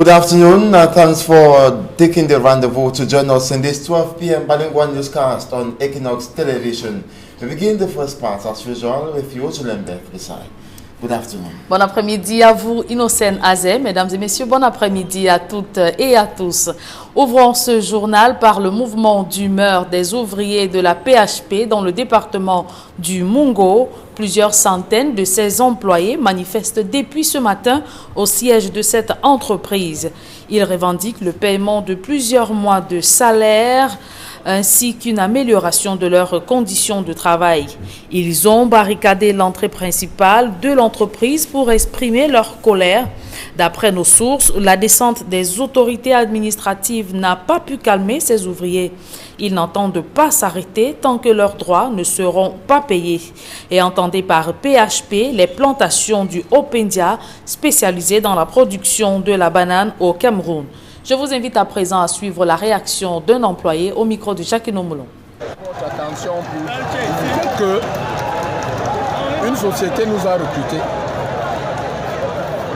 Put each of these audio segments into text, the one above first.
Good afternoon. Thanks for taking the rendezvous to join us in this 12 p.m. bilingual newscast on Equinox Television. We begin the first part as usual with Yojulembe Besai. Good afternoon. Bon après-midi à vous, Innocent Azé. Mesdames et messieurs, bon après-midi à toutes et à tous. Ouvrons ce journal par le mouvement d'humeur des ouvriers de la PHP dans le département du Mungo. Plusieurs centaines de ces employés manifestent depuis ce matin au siège de cette entreprise. Ils revendiquent le paiement de plusieurs mois de salaire ainsi qu'une amélioration de leurs conditions de travail. Ils ont barricadé l'entrée principale de l'entreprise pour exprimer leur colère. D'après nos sources, la descente des autorités administratives n'a pas pu calmer ces ouvriers. Ils n'entendent pas s'arrêter tant que leurs droits ne seront pas payés. Et entendez par PHP les plantations du Opendia spécialisées dans la production de la banane au Cameroun. Je vous invite à présent à suivre la réaction d'un employé au micro de Jacques Nomoulon. Votre attention pour que une société nous a recrutés.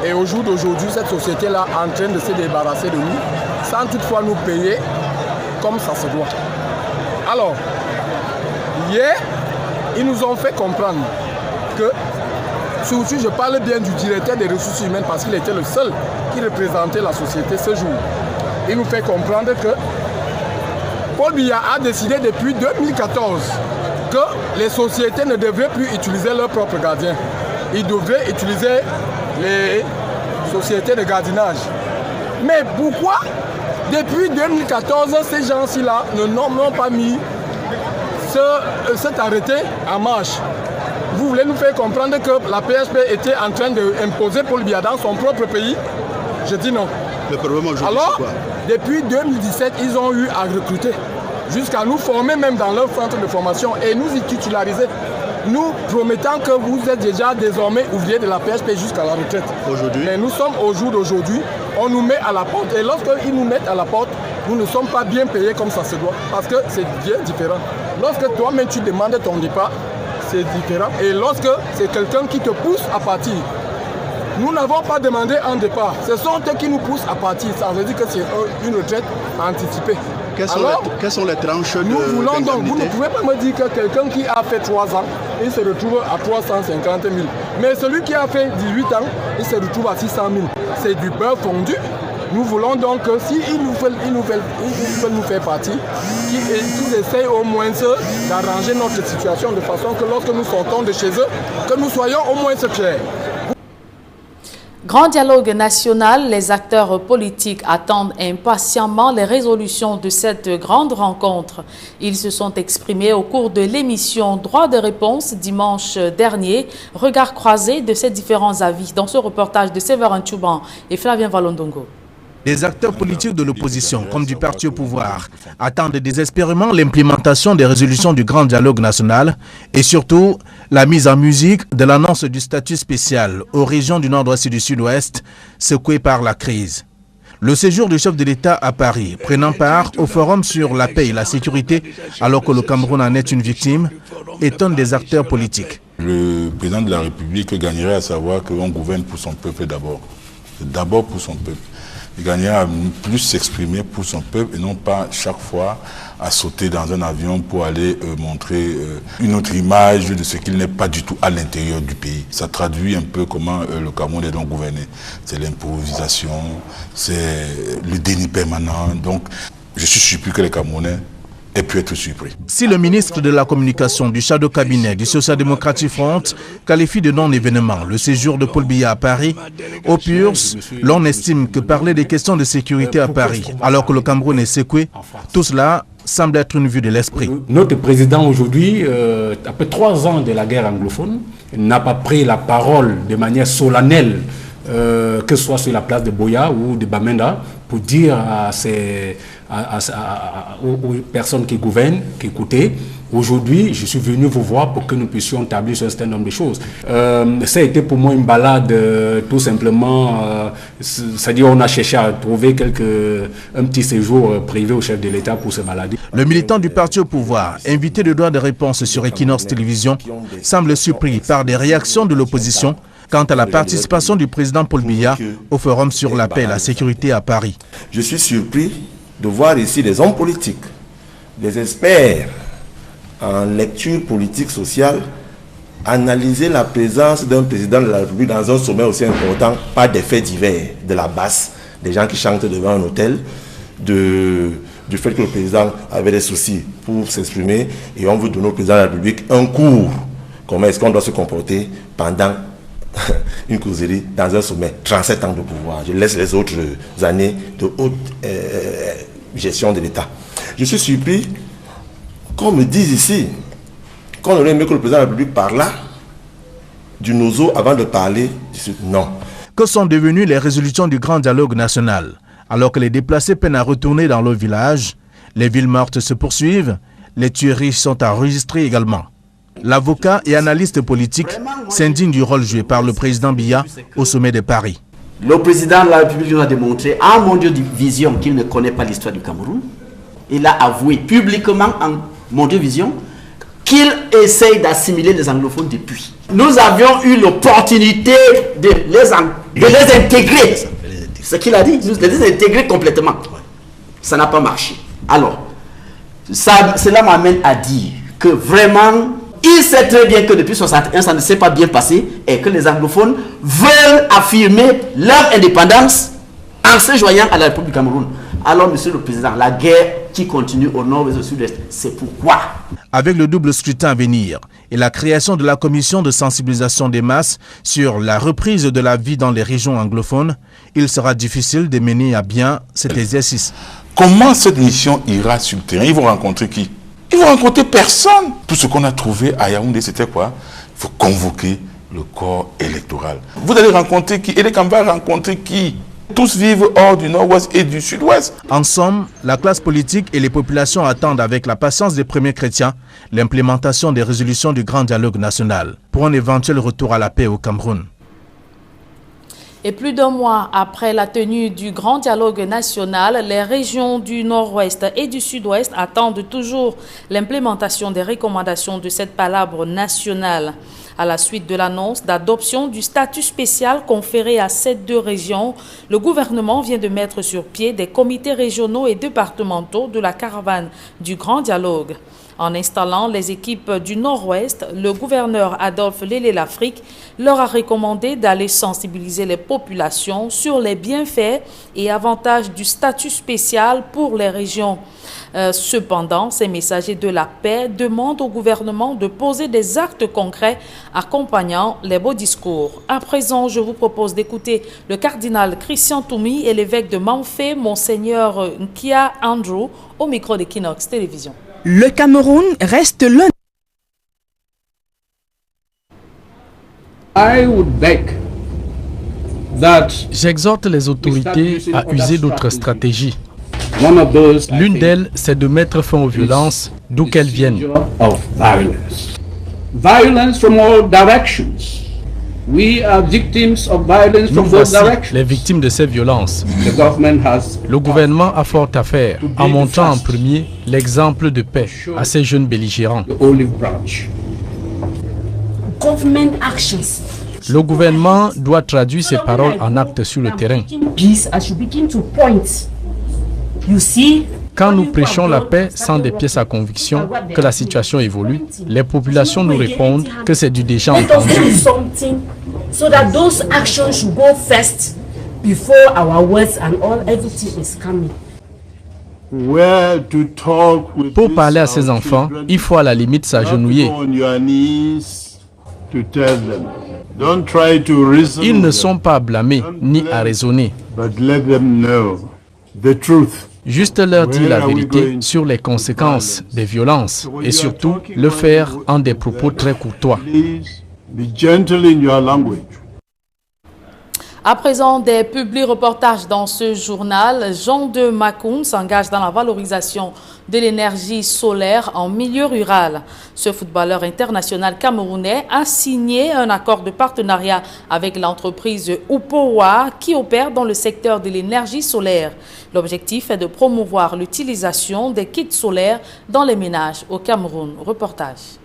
Et au jour d'aujourd'hui, cette société-là est en train de se débarrasser de nous sans toutefois nous payer comme ça se doit. Alors, hier, ils nous ont fait comprendre que, surtout je parle bien du directeur des ressources humaines parce qu'il était le seul qui représentait la société ce jour. Il nous fait comprendre que Paul Biya a décidé depuis 2014 que les sociétés ne devraient plus utiliser leurs propres gardiens. Ils devraient utiliser les sociétés de gardiennage. Mais pourquoi depuis 2014 ces gens-ci là n'ont pas mis cet arrêté en marche? Vous voulez nous faire comprendre que la PHP était en train d'imposer Paul Biya dans son propre pays? Je dis non. Le problème aujourd'hui, alors, c'est quoi? Depuis 2017, ils ont eu à recruter, jusqu'à nous former même dans leur centre de formation et nous y titulariser, nous promettant que vous êtes déjà désormais ouvriers de la PHP jusqu'à la retraite. Aujourd'hui? Mais nous sommes au jour d'aujourd'hui, on nous met à la porte et lorsqu'ils nous mettent à la porte, nous ne sommes pas bien payés comme ça se doit, parce que c'est bien différent. Lorsque toi-même tu demandes ton départ, c'est différent. Et lorsque c'est quelqu'un qui te pousse à partir, nous n'avons pas demandé un départ. Ce sont eux qui nous poussent à partir. Ça veut dire que c'est une retraite anticipée. Quelles sont les tranches de nous voulons donc, vous ne pouvez pas me dire que quelqu'un qui a fait 3 ans, il se retrouve à 350 000. Mais celui qui a fait 18 ans, il se retrouve à 600 000. C'est du beurre fondu. Nous voulons donc que s'ils veulent nous faire partie, qu'ils essayent au moins d'arranger notre situation de façon que lorsque nous sortons de chez eux, que nous soyons au moins clairs. Grand dialogue national, les acteurs politiques attendent impatiemment les résolutions de cette grande rencontre. Ils se sont exprimés au cours de l'émission Droit de réponse dimanche dernier. Regard croisé de ces différents avis dans ce reportage de Séverin Tchouban et Flavien Valondongo. Les acteurs politiques de l'opposition, comme du parti au pouvoir, attendent désespérément l'implémentation des résolutions du Grand Dialogue national et surtout la mise en musique de l'annonce du statut spécial aux régions du nord-ouest et du sud-ouest secouées par la crise. Le séjour du chef de l'État à Paris, prenant part au forum sur la paix et la sécurité alors que le Cameroun en est une victime, étonne des acteurs politiques. Le président de la République gagnerait à savoir qu'on gouverne pour son peuple d'abord. D'abord pour son peuple. Il gagnerait à plus s'exprimer pour son peuple et non pas chaque fois à sauter dans un avion pour aller montrer une autre image de ce qu'il n'est pas du tout à l'intérieur du pays. Ça traduit un peu comment le Cameroun est donc gouverné. C'est l'improvisation, c'est le déni permanent. Donc je suis surpris que les Camerounais aient pu être surpris. Si le ministre de la Communication du Shadow Cabinet du Social-Démocratic Front qualifie de non-événement le séjour de Paul Biya à Paris, au PURS, l'on estime que parler des questions de sécurité à Paris, alors que le Cameroun est secoué, tout cela semble être une vue de l'esprit. Notre président aujourd'hui, après 3 ans de la guerre anglophone, n'a pas pris la parole de manière solennelle, que ce soit sur la place de Boya ou de Bamenda, pour dire aux personnes qui gouvernent, qui écoutaient, aujourd'hui, je suis venu vous voir pour que nous puissions établir sur un certain nombre de choses. Ça a été pour moi une balade, tout simplement, c'est-à-dire on a cherché à trouver un petit séjour privé au chef de l'État pour se balader. Le militant du parti au pouvoir, invité de droit de réponse sur Equinox Télévision, semble surpris par des réactions de l'opposition, Quant à la participation du président Paul Biya au Forum sur la paix et la sécurité à Paris. Je suis surpris de voir ici des hommes politiques, des experts en lecture politique sociale, analyser la présence d'un président de la République dans un sommet aussi important par des faits divers, de la basse, des gens qui chantent devant un hôtel, du fait que le président avait des soucis pour s'exprimer et on veut donner au président de la République un cours. Comment est-ce qu'on doit se comporter pendant une causerie dans un sommet, 37 ans de pouvoir. Je laisse les autres années de haute gestion de l'État. Je suis surpris qu'on me dise ici qu'on aurait aimé que le président de la République parlât du nozo avant de parler du sud. Non. Que sont devenues les résolutions du grand dialogue national? Alors que les déplacés peinent à retourner dans leur village, les villes mortes se poursuivent, les tueries sont enregistrées également. L'avocat et analyste politique s'indigne du rôle joué par le président Biya au sommet de Paris. Le président de la République nous a démontré en mondial de vision qu'il ne connaît pas l'histoire du Cameroun. Il a avoué publiquement en mondial de vision qu'il essaye d'assimiler les anglophones depuis. Nous avions eu l'opportunité de les intégrer. Ce qu'il a dit, de les intégrer complètement. Ça n'a pas marché. Alors, cela m'amène à dire que vraiment, il sait très bien que depuis 1961, ça ne s'est pas bien passé et que les anglophones veulent affirmer leur indépendance en se joignant à la République du Cameroun. Alors, monsieur le président, la guerre qui continue au nord et au sud-est, c'est pourquoi. Avec le double scrutin à venir et la création de la commission de sensibilisation des masses sur la reprise de la vie dans les régions anglophones, il sera difficile de mener à bien cet exercice. Comment cette mission ira sur le terrain? Ils vont rencontrer qui? Ils vont rencontrer personne. Tout ce qu'on a trouvé à Yaoundé, c'était quoi? Il faut convoquer le corps électoral. Vous allez rencontrer qui? Et les Cambas vont rencontrer qui? Tous vivent hors du nord-ouest et du sud-ouest. En somme, la classe politique et les populations attendent avec la patience des premiers chrétiens l'implémentation des résolutions du grand dialogue national pour un éventuel retour à la paix au Cameroun. Et plus d'un mois après la tenue du grand dialogue national, les régions du nord-ouest et du sud-ouest attendent toujours l'implémentation des recommandations de cette palabre nationale. À la suite de l'annonce d'adoption du statut spécial conféré à ces deux régions, le gouvernement vient de mettre sur pied des comités régionaux et départementaux de la caravane du grand dialogue. En installant les équipes du Nord-Ouest, le gouverneur Adolphe Lélé-Lafrique leur a recommandé d'aller sensibiliser les populations sur les bienfaits et avantages du statut spécial pour les régions. Cependant, ces messagers de la paix demandent au gouvernement de poser des actes concrets accompagnant les beaux discours. À présent, je vous propose d'écouter le cardinal Christian Toumi et l'évêque de Manfé, Monseigneur Nkia Andrew, au micro d'Equinox Télévision. Le Cameroun reste l'un. J'exhorte les autorités à user d'autres stratégies. L'une d'elles, c'est de mettre fin aux violences, d'où qu'elles viennent. Nous voici les victimes de ces violences. Le gouvernement a fort à faire en montrant en premier l'exemple de paix à ces jeunes belligérants. Le gouvernement doit traduire ses paroles en actes sur le terrain. Quand nous prêchons la paix sans des pièces à conviction que la situation évolue, les populations nous répondent que c'est du déjà entendu. Pour parler à ces enfants, il faut à la limite s'agenouiller. Ils ne sont pas à blâmer ni à raisonner. Juste leur dire la vérité sur les conséquences des violences et surtout le faire en des propos très courtois. À présent, des publi-reportages dans ce journal. Jean de Macoun s'engage dans la valorisation de l'énergie solaire en milieu rural. Ce footballeur international camerounais a signé un accord de partenariat avec l'entreprise Upowa qui opère dans le secteur de l'énergie solaire. L'objectif est de promouvoir l'utilisation des kits solaires dans les ménages au Cameroun. Reportage.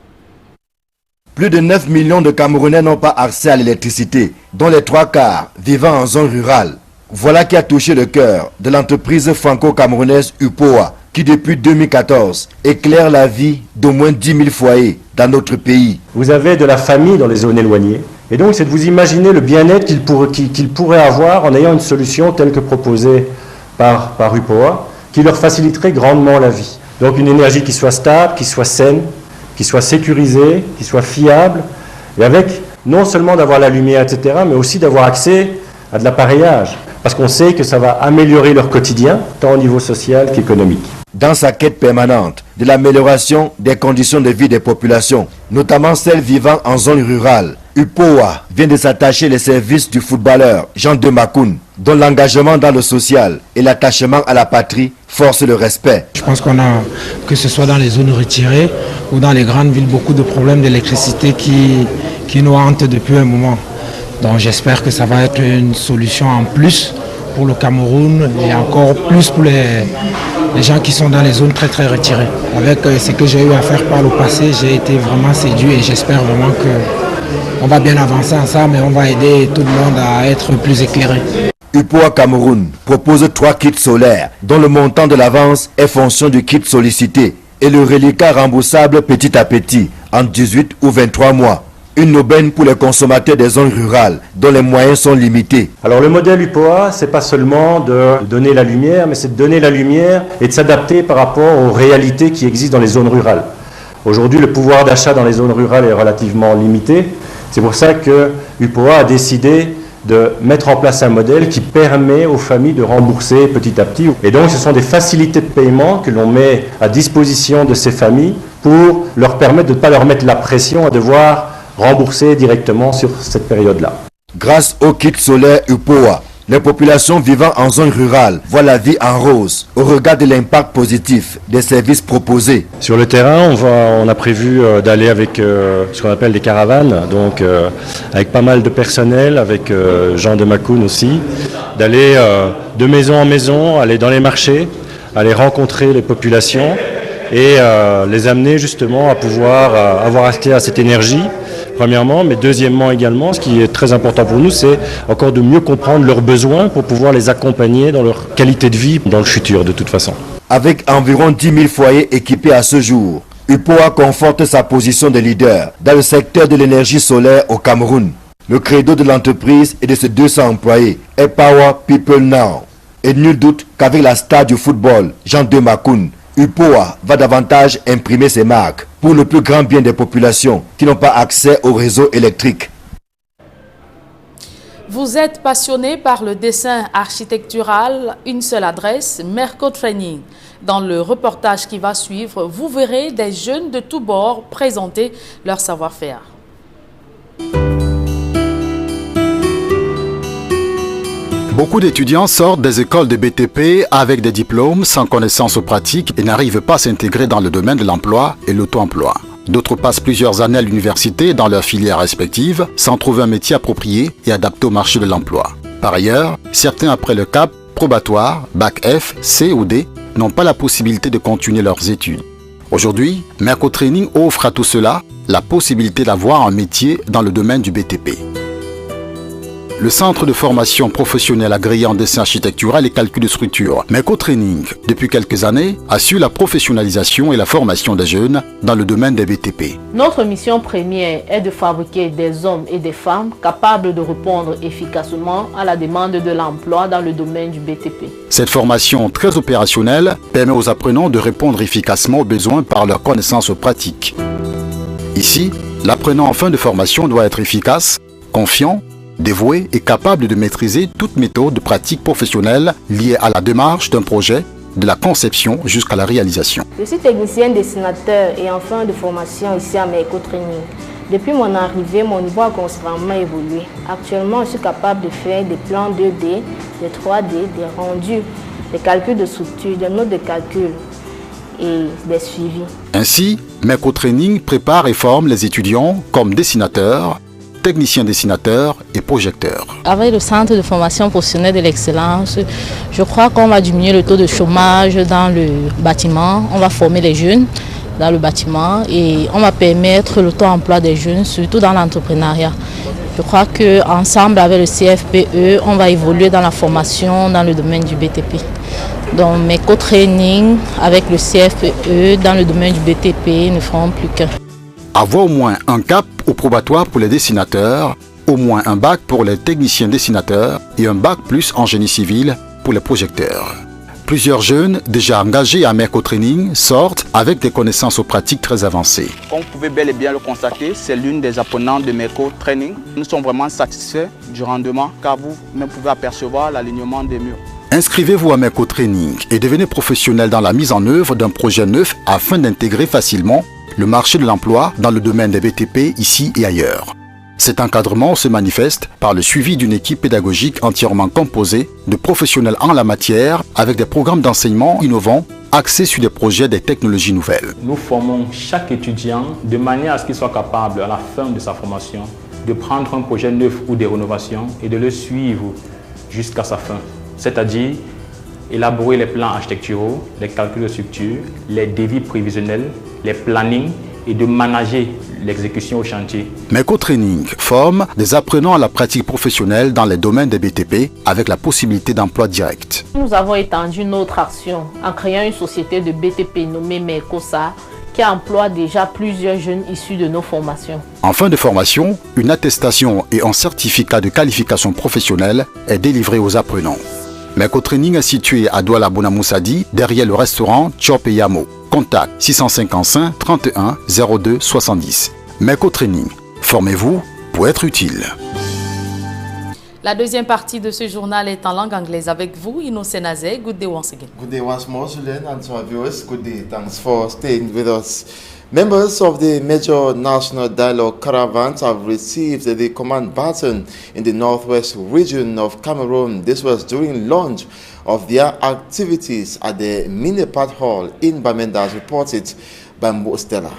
Plus de 9 millions de Camerounais n'ont pas accès à l'électricité, dont les 3/4 vivant en zone rurale. Voilà qui a touché le cœur de l'entreprise franco-camerounaise UPOA, qui depuis 2014 éclaire la vie d'au moins 10 000 foyers dans notre pays. Vous avez de la famille dans les zones éloignées. Et donc c'est de vous imaginer le bien-être qu'ils pourraient avoir en ayant une solution telle que proposée par UPOA, qui leur faciliterait grandement la vie. Donc une énergie qui soit stable, qui soit saine, qui soit sécurisée, qui soit fiable, et avec non seulement d'avoir la lumière, etc., mais aussi d'avoir accès à de l'appareillage, parce qu'on sait que ça va améliorer leur quotidien, tant au niveau social qu'économique. Dans sa quête permanente de l'amélioration des conditions de vie des populations, notamment celles vivant en zone rurale, UPOA vient de s'attacher les services du footballeur Jean de Makoun, dont l'engagement dans le social et l'attachement à la patrie force le respect. Je pense qu'on a, que ce soit dans les zones retirées ou dans les grandes villes, beaucoup de problèmes d'électricité qui nous hantent depuis un moment. Donc j'espère que ça va être une solution en plus pour le Cameroun et encore plus pour les gens qui sont dans les zones très très retirées. Avec ce que j'ai eu à faire par le passé, j'ai été vraiment séduit et j'espère vraiment qu'on va bien avancer ensemble et on va aider tout le monde à être plus éclairé. UPOA Cameroun propose 3 kits solaires dont le montant de l'avance est fonction du kit sollicité et le reliquat remboursable petit à petit en 18 ou 23 mois. Une aubaine pour les consommateurs des zones rurales dont les moyens sont limités. Alors le modèle UPOA, c'est pas seulement de donner la lumière, mais c'est de donner la lumière et de s'adapter par rapport aux réalités qui existent dans les zones rurales. Aujourd'hui, le pouvoir d'achat dans les zones rurales est relativement limité. C'est pour ça que UPOA a décidé de mettre en place un modèle qui permet aux familles de rembourser petit à petit. Et donc ce sont des facilités de paiement que l'on met à disposition de ces familles pour leur permettre de ne pas leur mettre la pression à devoir rembourser directement sur cette période-là. Grâce au kit solaire UPOA, les populations vivant en zone rurale voient la vie en rose au regard de l'impact positif des services proposés. Sur le terrain, on a prévu d'aller avec ce qu'on appelle des caravanes, donc avec pas mal de personnel, avec Jean de Makoun aussi, d'aller de maison en maison, aller dans les marchés, aller rencontrer les populations et les amener justement à pouvoir avoir accès à cette énergie. Premièrement, mais deuxièmement également, ce qui est très important pour nous, c'est encore de mieux comprendre leurs besoins pour pouvoir les accompagner dans leur qualité de vie dans le futur de toute façon. Avec environ 10 000 foyers équipés à ce jour, UPOA conforte sa position de leader dans le secteur de l'énergie solaire au Cameroun. Le credo de l'entreprise et de ses 200 employés est Power People Now. Et nul doute qu'avec la star du football, Jean de Makoun, UPOA va davantage imprimer ses marques pour le plus grand bien des populations qui n'ont pas accès au réseau électrique. Vous êtes passionné par le dessin architectural, une seule adresse, Merco Training. Dans le reportage qui va suivre, vous verrez des jeunes de tous bords présenter leur savoir-faire. Beaucoup d'étudiants sortent des écoles de BTP avec des diplômes sans connaissances pratiques et n'arrivent pas à s'intégrer dans le domaine de l'emploi et l'auto-emploi. D'autres passent plusieurs années à l'université dans leurs filières respectives sans trouver un métier approprié et adapté au marché de l'emploi. Par ailleurs, certains après le CAP, probatoire, Bac F, C ou D, n'ont pas la possibilité de continuer leurs études. Aujourd'hui, Merco Training offre à tout cela la possibilité d'avoir un métier dans le domaine du BTP. Le centre de formation professionnelle agréé en dessin architectural et calcul de structure, Merco Training, depuis quelques années, assure la professionnalisation et la formation des jeunes dans le domaine des BTP. Notre mission première est de fabriquer des hommes et des femmes capables de répondre efficacement à la demande de l'emploi dans le domaine du BTP. Cette formation très opérationnelle permet aux apprenants de répondre efficacement aux besoins par leurs connaissances pratiques. Ici, l'apprenant en fin de formation doit être efficace, confiant, dévoué et capable de maîtriser toute méthode de pratique professionnelle liée à la démarche d'un projet, de la conception jusqu'à la réalisation. Je suis technicien dessinateur et en fin de formation ici à Merco Training. Depuis mon arrivée, mon niveau a considérablement évolué. Actuellement, je suis capable de faire des plans 2D, des 3D, des rendus, des calculs de structure, des notes de calcul et des suivis. Ainsi, Merco Training prépare et forme les étudiants comme dessinateurs, technicien dessinateur et projecteur. Avec le centre de formation professionnelle de l'excellence, je crois qu'on va diminuer le taux de chômage dans le bâtiment, on va former les jeunes dans le bâtiment et on va permettre le taux-emploi des jeunes, surtout dans l'entrepreneuriat. Je crois qu'ensemble avec le CFPE, on va évoluer dans la formation dans le domaine du BTP. Donc mes co-trainings avec le CFPE dans le domaine du BTP ne feront plus qu'un. Avoir au moins un cap au probatoire pour les dessinateurs, au moins un bac pour les techniciens dessinateurs et un bac plus en génie civil pour les projecteurs. Plusieurs jeunes déjà engagés à Merco Training sortent avec des connaissances aux pratiques très avancées. Comme vous pouvez bel et bien le constater, c'est l'une des apprenantes de Merco Training. Nous sommes vraiment satisfaits du rendement car vous-même pouvez apercevoir l'alignement des murs. Inscrivez-vous à Merco Training et devenez professionnel dans la mise en œuvre d'un projet neuf afin d'intégrer facilement le marché de l'emploi dans le domaine des BTP ici et ailleurs. Cet encadrement se manifeste par le suivi d'une équipe pédagogique entièrement composée de professionnels en la matière avec des programmes d'enseignement innovants axés sur des projets des technologies nouvelles. Nous formons chaque étudiant de manière à ce qu'il soit capable à la fin de sa formation de prendre un projet neuf ou des rénovations et de le suivre jusqu'à sa fin. C'est-à-dire élaborer les plans architecturaux, les calculs de structure, les devis prévisionnels, les plannings et de manager l'exécution au chantier. Merco Training forme des apprenants à la pratique professionnelle dans les domaines des BTP avec la possibilité d'emploi direct. Nous avons étendu notre action en créant une société de BTP nommée Mercosa qui emploie déjà plusieurs jeunes issus de nos formations. En fin de formation, une attestation et un certificat de qualification professionnelle est délivré aux apprenants. Merco Training est situé à Douala Bonamoussadi, derrière le restaurant Chop et Yamo. Contact 655 31 02 70. Merco Training. Formez-vous pour être utile. La deuxième partie de ce journal est en langue anglaise avec vous, Innocent Azé. Good day once again. Good day once more, Julien, and to our viewers. Good day. Thanks for staying with us. Members of the major national dialogue caravans have received the command baton in the northwest region of Cameroon. This was during launch of their activities at the Minepat Hall in Bamenda, as reported by Mo Stella.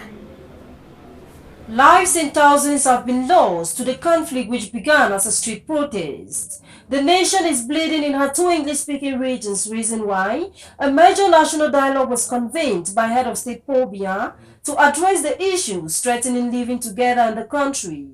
Lives in thousands have been lost to the conflict which began as a street protest. The nation is bleeding in her two English-speaking regions, reason why a major national dialogue was convened by Head of State Paul Biya to address the issues threatening living together in the country.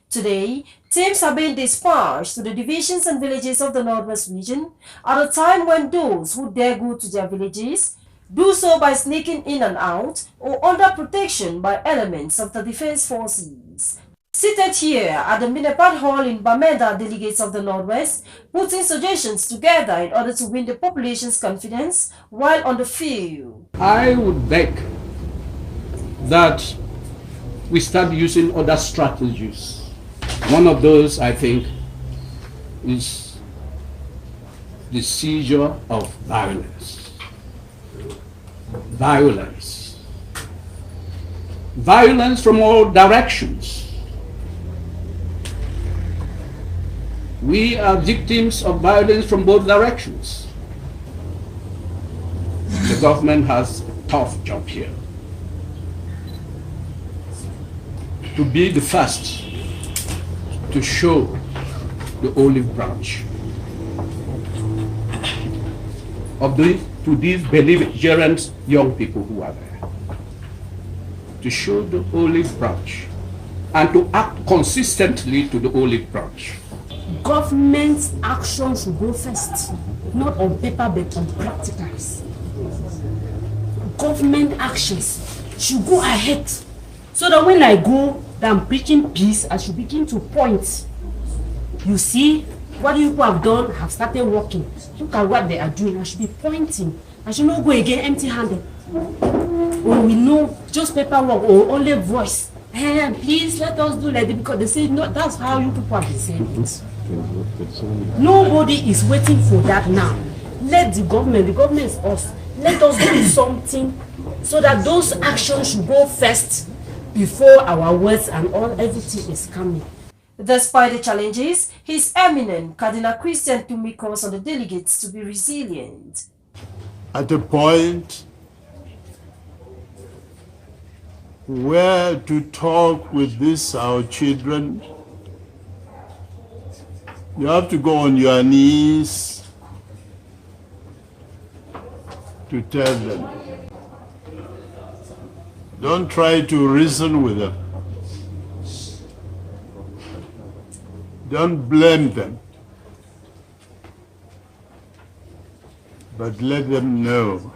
Today, teams are being dispatched to the divisions and villages of the Northwest region at a time when those who dare go to their villages do so by sneaking in and out or under protection by elements of the defense forces. Seated here at the Minepat Hall in Bamenda, delegates of the Northwest putting suggestions together in order to win the population's confidence while on the field. I would beg that we start using other strategies. One of those, I think, is the seizure of violence. Violence from all directions. We are victims of violence from both directions. The government has a tough job here. To be the first to show the olive branch of to these belligerent young people who are there. To show the olive branch and to act consistently to the olive branch. Government action should go first, not on paper but on practicals. Government actions should go ahead, so that when I go down preaching peace, I should begin to point. You see, what you people have done have started working. Look at what they are doing. I should be pointing. I should not go again empty-handed. Or we know just paperwork or only voice. Hey, please let us do like that, because they say no. That's how you people have been saying it. Nobody is waiting for that now. Let the government is us. Let us do something so that those actions should go first before our words and everything is coming. Despite the challenges, His Eminence Cardinal Christian Tumi calls on the delegates to be resilient. At a point where to talk with our children, you have to go on your knees to tell them Don't try to reason with them. Don't blame them. But let them know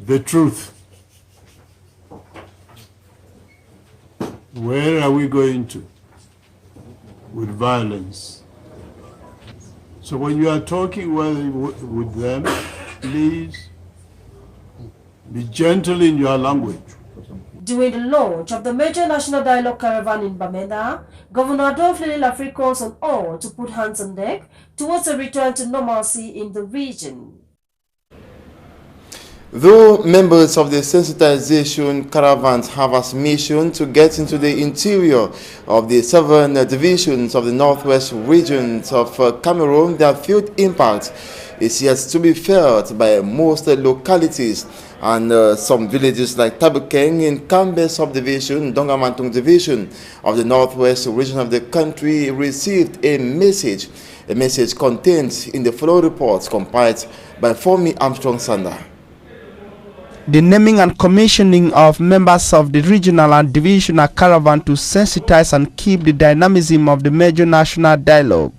the truth. Where are we going to with violence? So when you are talking with them, please be gentle in your language. During the launch of the major national dialogue caravan in Bamenda, Governor Adolphe Lafrique calls on all to put hands on deck towards a return to normalcy in the region. Though members of the sensitization caravans have as mission to get into the interior of the 7 divisions of the northwest regions of Cameroon, their field impact is yet to be felt by most localities, and some villages like Tabukeng in Kambe subdivision, Dongamantung division of the northwest region of the country received a message contained in the following reports compiled by Fomi Armstrong Sander. The naming and commissioning of members of the regional and divisional caravan to sensitize and keep the dynamism of the major national dialogue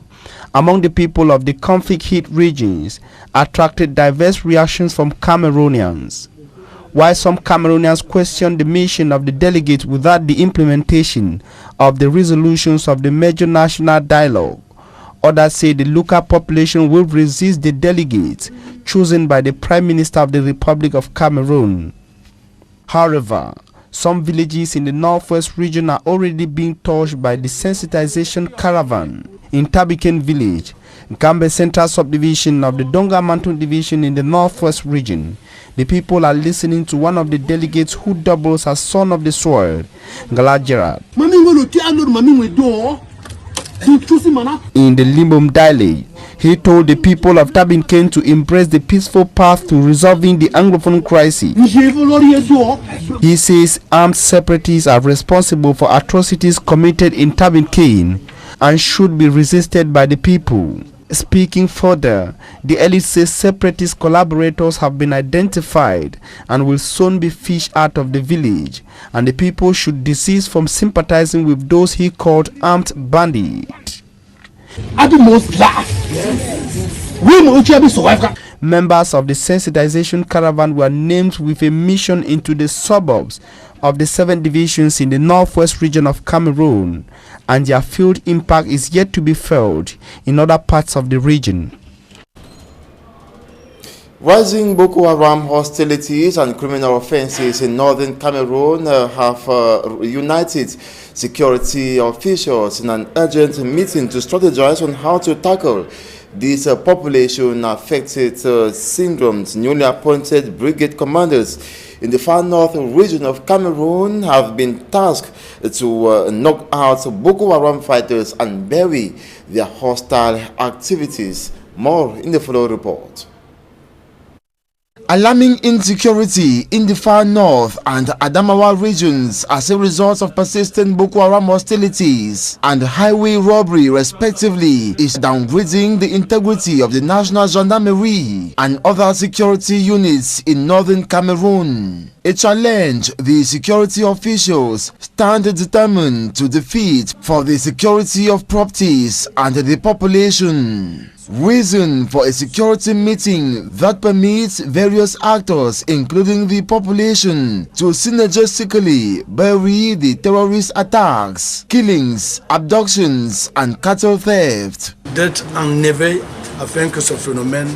among the people of the conflict-hit regions attracted diverse reactions from Cameroonians. While some Cameroonians questioned the mission of the delegates without the implementation of the resolutions of the major national dialogue, others say the local population will resist the delegates chosen by the Prime Minister of the Republic of Cameroon. However, some villages in the northwest region are already being touched by the sensitization caravan. In Tabiken village, Kambe Central subdivision of the Dongamantung division in the northwest region, the people are listening to one of the delegates who doubles as son of the soil, Ngala Gerard. In the Limbom dialect, he told the people of Tabinken to embrace the peaceful path to resolving the Anglophone crisis. He says armed separatists are responsible for atrocities committed in Tabinken and should be resisted by the people. Speaking further, the elite says separatist collaborators have been identified and will soon be fished out of the village, and the people should desist from sympathizing with those he called armed bandits. Members of the sensitization caravan were named with a mission into the suburbs of the 7 divisions in the northwest region of Cameroon, and their field impact is yet to be felt in other parts of the region. Rising Boko Haram hostilities and criminal offenses in northern Cameroon have united security officials in an urgent meeting to strategize on how to tackle these population-affected syndromes. Newly appointed brigade commanders in the far north region of Cameroon have been tasked to knock out Boko Haram fighters and bury their hostile activities. More in the following report. Alarming insecurity in the far north and Adamawa regions as a result of persistent Boko Haram hostilities and highway robbery respectively is downgrading the integrity of the National Gendarmerie and other security units in northern Cameroon. A challenge the security officials stand determined to defeat for the security of properties and the population. Reason for a security meeting that permits various actors, including the population, to synergistically bury the terrorist attacks, killings, abductions and cattle theft. D'être en éveil afin que ce phénomène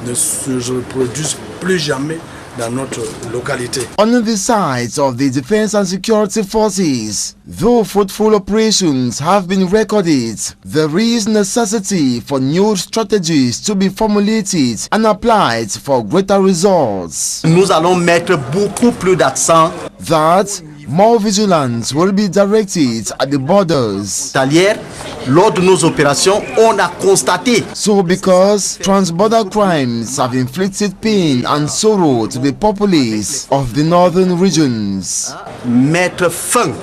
ne se reproduise plus jamais dans notre localité. On the sides of the defense and security forces, though fruitful operations have been recorded, there is necessity for new strategies to be formulated and applied for greater results. Nous allons mettre beaucoup plus d'accent that more vigilance will be directed at the borders. Lors de nos opérations, on a constaté. So because transborder crimes have inflicted pain and sorrow to the populace of the northern regions. Mettre fin,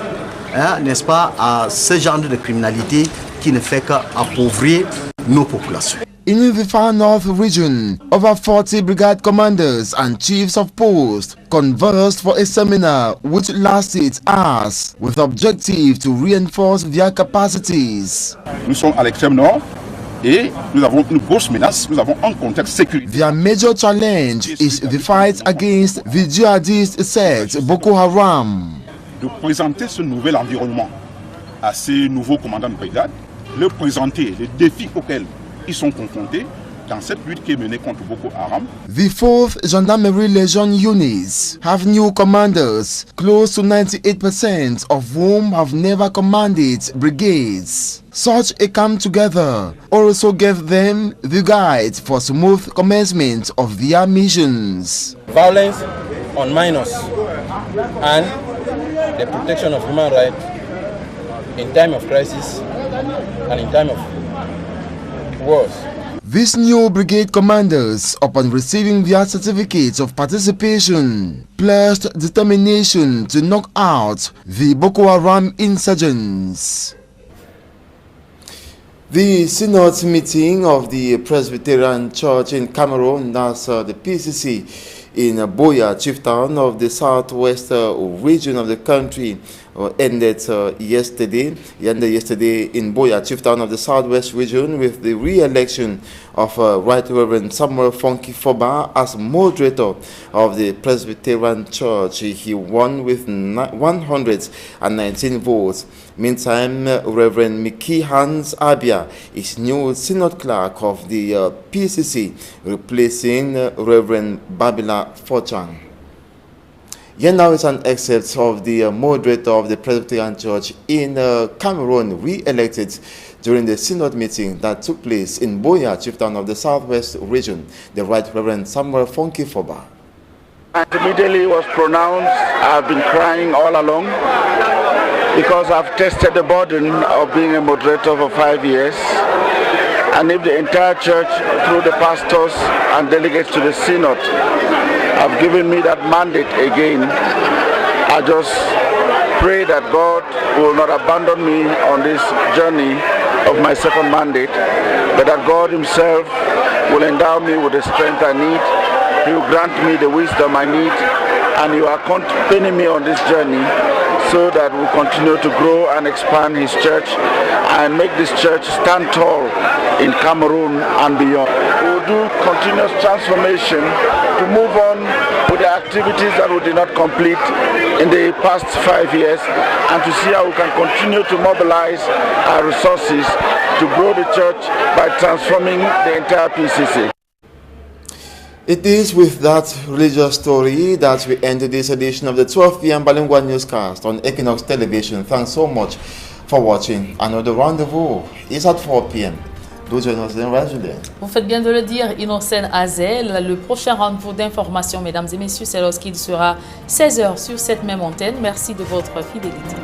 n'est-ce pas, à ce genre de criminalité qui ne fait qu'appauvrir nos populations. In the far north region, over 40 brigade commanders and chiefs of post conversed for a seminar which lasted hours with the objective to reinforce their capacities. Nous sommes à l'extrême nord et nous avons une grosse menace, nous avons un contexte sécuritaire. Their major challenge is the fight against the jihadist sect Boko Haram. De présenter ce nouvel environnement à ces nouveaux commandants de brigade, leur présenter les défis auxquels ils sont confrontés dans cette lutte qui est menée contre Boko Haram. The 4th Gendarmerie Legion units have new commanders, close to 98% of whom have never commanded brigades. Such a come together also gave them the guide for smooth commencement of their missions. Violence on minors and the protection of human rights in time of crisis and in time of wars. These new brigade commanders, upon receiving their certificates of participation, pledged determination to knock out the Boko Haram insurgents. The Synod meeting of the Presbyterian Church in Cameroon, that's the PCC, in Boya, chieftain of the southwest region of the country, ended yesterday in Boya, chieftain of the southwest region, with the re-election of Right Reverend Samuel Funky Foba as moderator of the Presbyterian Church. He won with 119 votes. Meantime, Reverend Mickey Hans Abia is new synod clerk of the PCC, replacing Reverend Babila Forchang. Here now is an excerpt of the moderator of the Presbyterian Church in Cameroon, re-elected during the synod meeting that took place in Boya, chieftain of the southwest region, the Right Reverend Samuel Funky Foba. And immediately was pronounced, I've been crying all along because I've tested the burden of being a moderator for 5 years. And if the entire church, through the pastors and delegates to the synod, have given me that mandate again, I just pray that God will not abandon me on this journey of my second mandate, but that God himself will endow me with the strength I need. He will grant me the wisdom I need, and he will accompany me on this journey so that we'll continue to grow and expand his church and make this church stand tall in Cameroon and beyond. We'll do continuous transformation to move on with the activities that we did not complete in the past 5 years, and to see how we can continue to mobilize our resources to grow the church by transforming the entire PCC. It is with that religious story that we end this edition of the 12 p.m. bilingual newscast on Equinox Television. Thanks so much for watching. Another rendezvous is at 4 p.m. Vous faites bien de le dire, Innocent Azel. Le prochain rendez-vous d'information, mesdames et messieurs, c'est lorsqu'il sera 16h sur cette même antenne. Merci de votre fidélité.